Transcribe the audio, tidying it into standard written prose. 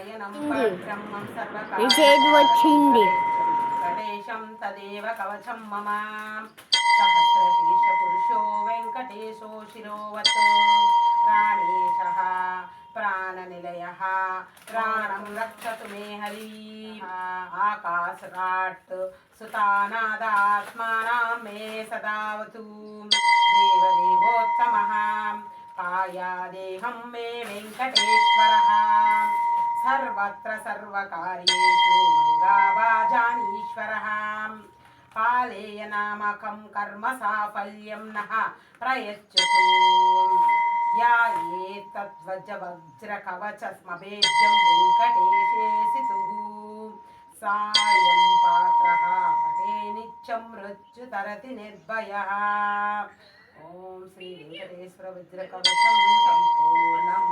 నారాయణం పరబ్రహ్మం వెంకటేశం తదేవ కవచం మమ సహస్రశీర్ష పురుషో వెంకటేశో శిరోవత్ ప్రాణేశః ప్రాణనిలయః ప్రాణం రక్షతు మే హరి ఆకాశరాట్ సుతానాదాత్మానాం మే సదావతు దేవదేవోత్తమః కాయాదేహం మే వెంకటేశ్వరः సర్వత్ర సర్వకార్యేషు మంగాభాజానీశ్వరः కాలేయ నామకం కర్మ సాఫల్యం నః ప్రయచ్చతు యా ఏతద్వజ్రకవచస్మభేద్యం వెంకటేశేసితుః సాయం పాత్రః పటే నిత్యం మృత్యుతరతి నిర్భయః. ఓం శ్రీ వెంకటేశ్వర వజ్రకవచం సంపూర్ణం.